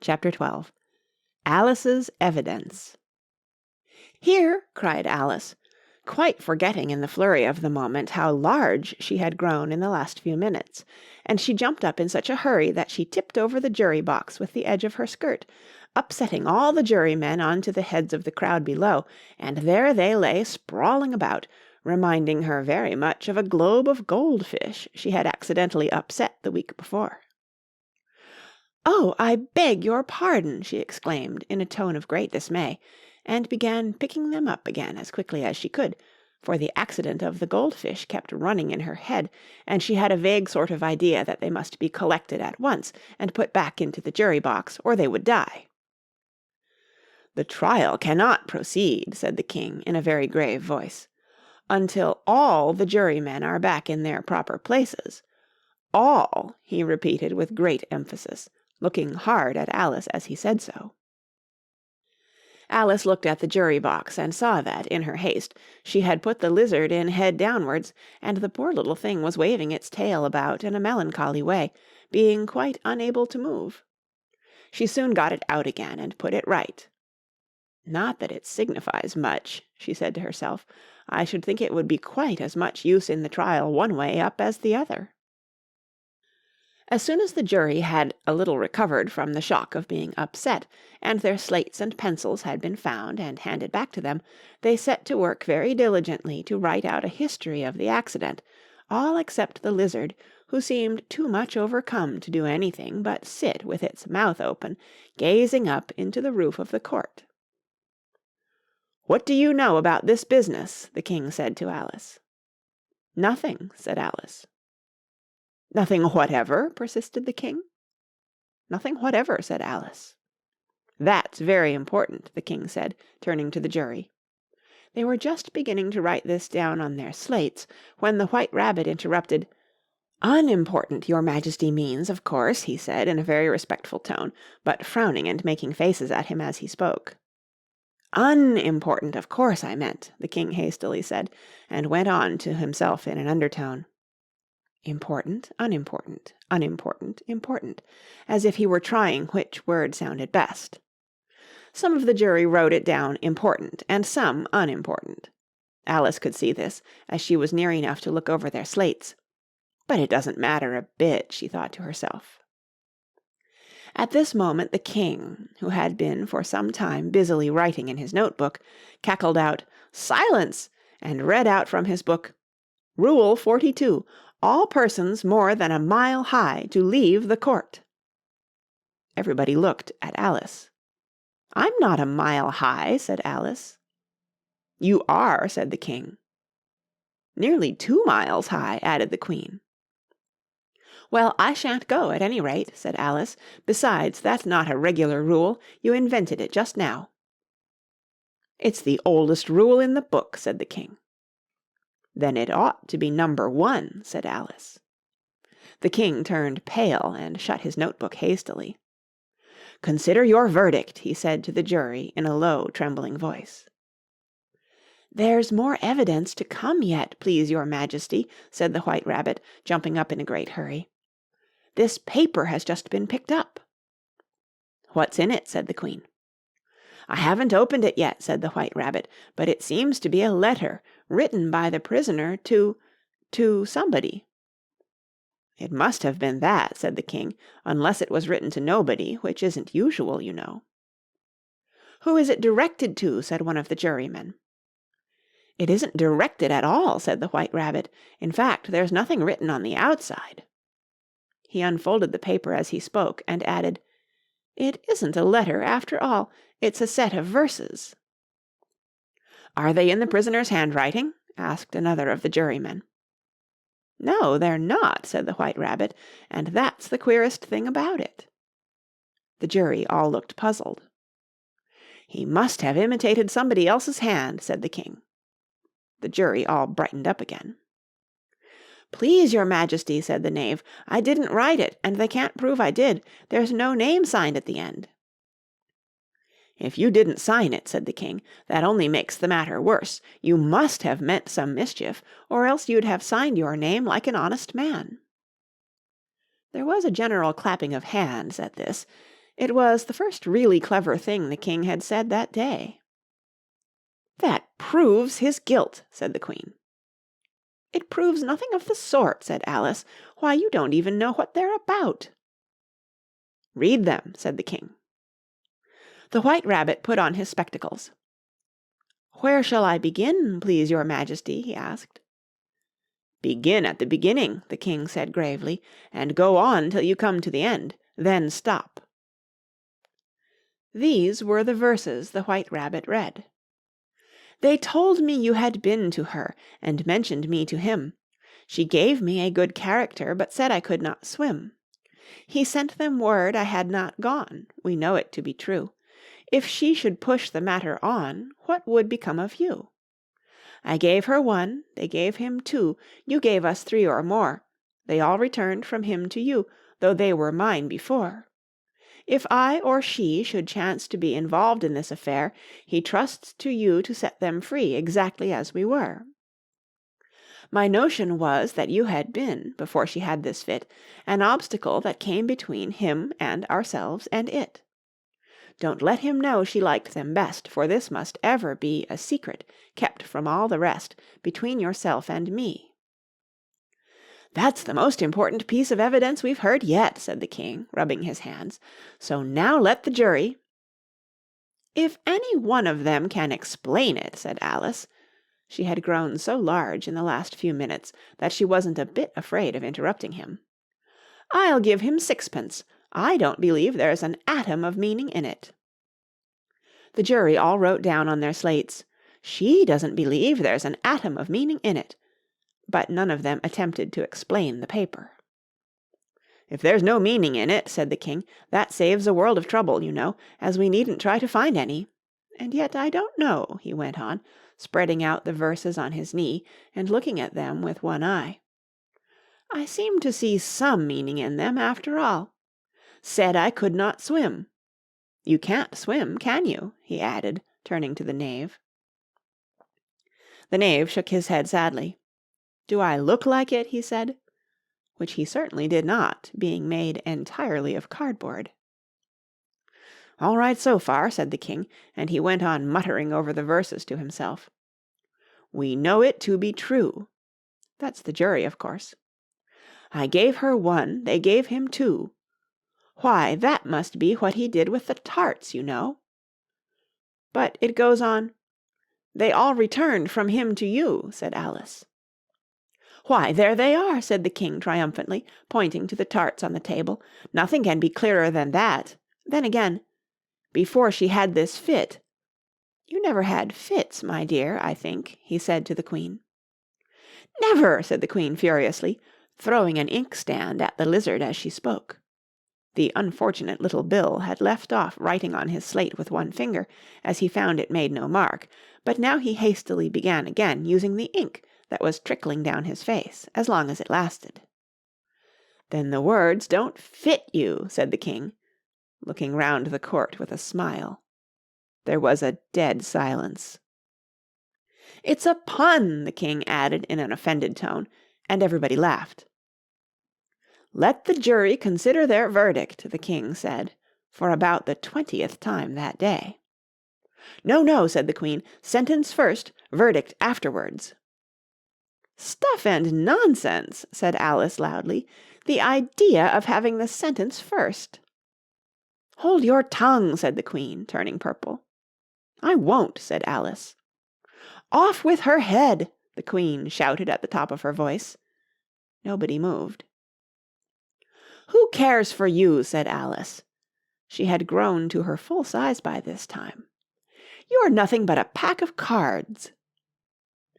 Chapter 12. Alice's Evidence. "Here!" cried Alice, quite forgetting in the flurry of the moment how large she had grown in the last few minutes, and she jumped up in such a hurry that she tipped over the jury box with the edge of her skirt, upsetting all the jurymen on to the heads of the crowd below, and there they lay sprawling about, reminding her very much of a globe of goldfish she had accidentally upset the week before. "Oh, I beg your pardon!" she exclaimed in a tone of great dismay, and began picking them up again as quickly as she could, for the accident of the goldfish kept running in her head, and she had a vague sort of idea that they must be collected at once and put back into the jury box, or they would die. "The trial cannot proceed," said the king in a very grave voice, "until all the jurymen are back in their proper places. All," he repeated with great emphasis, looking hard at Alice as he said so. Alice looked at the jury box and saw that, in her haste, she had put the lizard in head downwards, and the poor little thing was waving its tail about in a melancholy way, being quite unable to move. She soon got it out again and put it right. "Not that it signifies much," she said to herself. "I should think it would be quite as much use in the trial one way up as the other." As soon as the jury had a little recovered from the shock of being upset, and their slates and pencils had been found and handed back to them, they set to work very diligently to write out a history of the accident, all except the lizard, who seemed too much overcome to do anything but sit with its mouth open, gazing up into the roof of the court. "What do you know about this business?" the king said to Alice. "Nothing," said Alice. "Nothing whatever?" persisted the king. "Nothing whatever," said Alice. "That's very important," the king said, turning to the jury. They were just beginning to write this down on their slates, when the White Rabbit interrupted. "Unimportant, your Majesty means, of course," he said in a very respectful tone, but frowning and making faces at him as he spoke. "Unimportant, of course, I meant," the king hastily said, and went on to himself in an undertone. "Important, unimportant, unimportant, important," as if he were trying which word sounded best. Some of the jury wrote it down important and some unimportant. Alice could see this, as she was near enough to look over their slates. "But it doesn't matter a bit," she thought to herself. At this moment the king, who had been for some time busily writing in his notebook, cackled out, "Silence!" and read out from his book, "Rule 42. All persons more than a mile high to leave the court." Everybody looked at Alice. "I'm not a mile high," said Alice. "You are," said the king. "Nearly 2 miles high," added the queen. "Well, I shan't go, at any rate," said Alice. "Besides, that's not a regular rule. You invented it just now." "It's the oldest rule in the book," said the king. "Then it ought to be number 1, said Alice. The king turned pale and shut his notebook hastily. "Consider your verdict," he said to the jury in a low, trembling voice. "There's more evidence to come yet, please your Majesty," said the White Rabbit, jumping up in a great hurry. "This paper has just been picked up." "What's in it?" said the queen. "I haven't opened it yet," said the White Rabbit, "but it seems to be a letter written by the prisoner to somebody." "It must have been that," said the king, "unless it was written to nobody, which isn't usual, you know." "Who is it directed to?" said one of the jurymen. "It isn't directed at all," said the White Rabbit. "In fact, there's nothing written on the outside." He unfolded the paper as he spoke, and added, "It isn't a letter, after all. It's a set of verses." "Are they in the prisoner's handwriting?" asked another of the jurymen. "No, they're not," said the White Rabbit, "and that's the queerest thing about it." The jury all looked puzzled. "He must have imitated somebody else's hand," said the king. The jury all brightened up again. "Please, your Majesty," said the knave, "I didn't write it, and they can't prove I did. There's no name signed at the end." "If you didn't sign it," said the king, "that only makes the matter worse. You must have meant some mischief, or else you'd have signed your name like an honest man." There was a general clapping of hands at this. It was the first really clever thing the king had said that day. "That proves his guilt," said the Queen. "It proves nothing of the sort," said Alice. "Why, you don't even know what they're about." "Read them," said the king. The White Rabbit put on his spectacles. "Where shall I begin, please your Majesty?" he asked. "Begin at the beginning," the king said gravely, "and go on till you come to the end. Then stop." These were the verses the White Rabbit read. "They told me you had been to her, and mentioned me to him. She gave me a good character, but said I could not swim. He sent them word I had not gone, we know it to be true. If she should push the matter on, what would become of you? I gave her 1, they gave him 2, you gave us 3 or more. They all returned from him to you, though they were mine before. If I or she should chance to be involved in this affair, he trusts to you to set them free exactly as we were. My notion was that you had been, before she had this fit, an obstacle that came between him and ourselves and it. Don't let him know she liked them best, for this must ever be a secret, kept from all the rest, between yourself and me." "That's the most important piece of evidence we've heard yet," said the king, rubbing his hands. "So now let the jury—" "If any one of them can explain it," said Alice. She had grown so large in the last few minutes that she wasn't a bit afraid of interrupting him. "I'll give him 6pence. I don't believe there's an atom of meaning in it." The jury all wrote down on their slates, "She doesn't believe there's an atom of meaning in it," but none of them attempted to explain the paper. "If there's no meaning in it," said the king, "that saves a world of trouble, you know, as we needn't try to find any. And yet I don't know," he went on, spreading out the verses on his knee and looking at them with one eye. "I seem to see some meaning in them, after all. Said I could not swim. You can't swim, can you?" he added, turning to the knave. The knave shook his head sadly. "Do I look like it?" he said, which he certainly did not, being made entirely of cardboard. "All right so far," said the king, and he went on muttering over the verses to himself. "We know it to be true." That's the jury, of course. "I gave her 1, they gave him 2. Why, that must be what he did with the tarts, you know." But it goes on, "They all returned from him to you," said Alice. "Why, there they are," said the king triumphantly, pointing to the tarts on the table. "Nothing can be clearer than that. Then again, before she had this fit—" "You never had fits, my dear, I think," he said to the Queen. "Never!" said the Queen furiously, throwing an inkstand at the lizard as she spoke. The unfortunate little Bill had left off writing on his slate with one finger, as he found it made no mark, but now he hastily began again, using the ink that was trickling down his face, as long as it lasted. "Then the words don't fit you," said the king, looking round the court with a smile. There was a dead silence. "It's a pun," the king added in an offended tone, and everybody laughed. "Let the jury consider their verdict," the king said, for about the 20th time that day. "No, no," said the Queen. "Sentence first, verdict afterwards." "Stuff and nonsense," said Alice loudly. "The idea of having the sentence first." "Hold your tongue," said the Queen, turning purple. "I won't," said Alice. "Off with her head," the Queen shouted at the top of her voice. Nobody moved. "Who cares for you?" said Alice. She had grown to her full size by this time. "You're nothing but a pack of cards."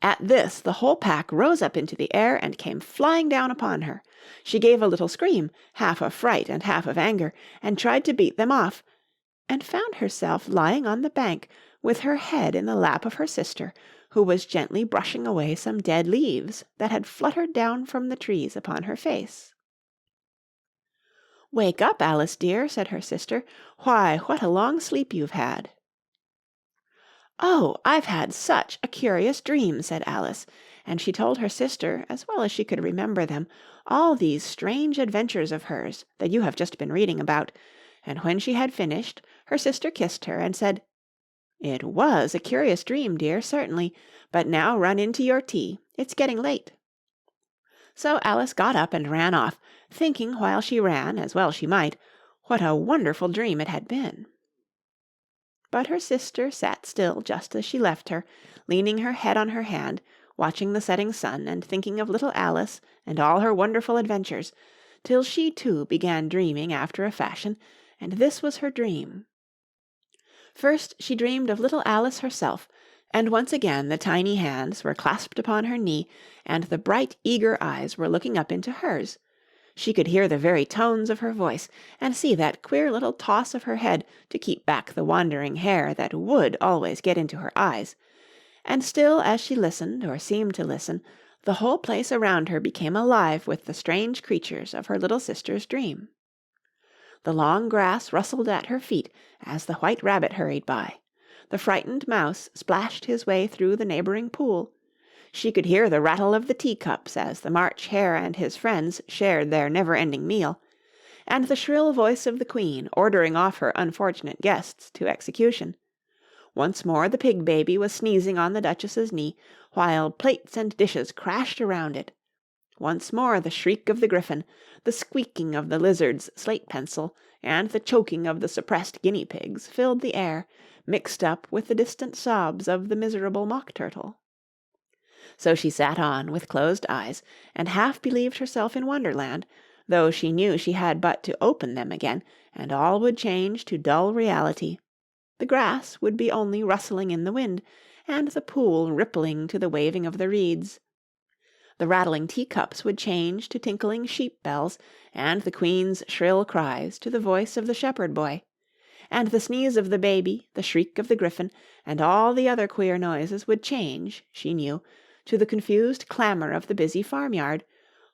At this the whole pack rose up into the air and came flying down upon her. She gave a little scream, half of fright and half of anger, and tried to beat them off, and found herself lying on the bank with her head in the lap of her sister, who was gently brushing away some dead leaves that had fluttered down from the trees upon her face. "Wake up, Alice dear," said her sister. "Why, what a long sleep you've had." "Oh, I've had such a curious dream," said Alice, and she told her sister, as well as she could remember them, all these strange adventures of hers that you have just been reading about, and when she had finished, her sister kissed her and said, "It was a curious dream, dear, certainly, but now run in to your tea. It's getting late." So Alice got up and ran off, thinking while she ran, as well she might, what a wonderful dream it had been. But her sister sat still just as she left her, leaning her head on her hand, watching the setting sun and thinking of little Alice and all her wonderful adventures, till she too began dreaming after a fashion, and this was her dream. First she dreamed of little Alice herself, and once again the tiny hands were clasped upon her knee, and the bright eager eyes were looking up into hers. She could hear the very tones of her voice, and see that queer little toss of her head to keep back the wandering hair that would always get into her eyes, and still as she listened, or seemed to listen, the whole place around her became alive with the strange creatures of her little sister's dream. The long grass rustled at her feet as the white rabbit hurried by. The frightened mouse splashed his way through the neighbouring pool. She could hear the rattle of the teacups as the March Hare and his friends shared their never-ending meal, and the shrill voice of the Queen ordering off her unfortunate guests to execution. Once more the pig baby was sneezing on the Duchess's knee, while plates and dishes crashed around it. Once more the shriek of the Gryphon, the squeaking of the lizard's slate pencil, and the choking of the suppressed guinea pigs filled the air, mixed up with the distant sobs of the miserable mock turtle. So she sat on with closed eyes, and half believed herself in Wonderland, though she knew she had but to open them again, and all would change to dull reality. The grass would be only rustling in the wind, and the pool rippling to the waving of the reeds. The rattling teacups would change to tinkling sheep bells, and the Queen's shrill cries to the voice of the shepherd boy, and the sneeze of the baby, the shriek of the Gryphon, and all the other queer noises would change, she knew, to the confused clamour of the busy farmyard,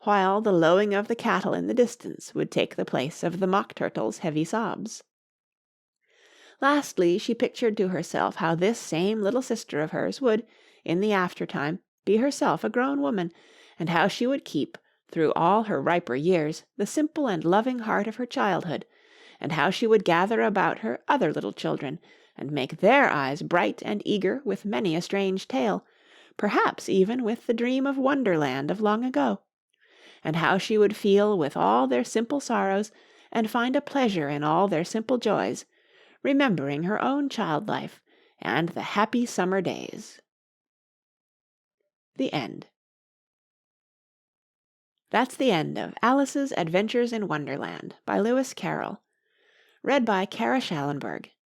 while the lowing of the cattle in the distance would take the place of the mock turtle's heavy sobs. Lastly, she pictured to herself how this same little sister of hers would, in the aftertime, be herself a grown woman, and how she would keep, through all her riper years, the simple and loving heart of her childhood, and how she would gather about her other little children, and make their eyes bright and eager with many a strange tale, perhaps even with the dream of Wonderland of long ago, and how she would feel with all their simple sorrows, and find a pleasure in all their simple joys, remembering her own child life and the happy summer days. The end. That's the end of Alice's Adventures in Wonderland by Lewis Carroll. Read by Kara Shallenberg.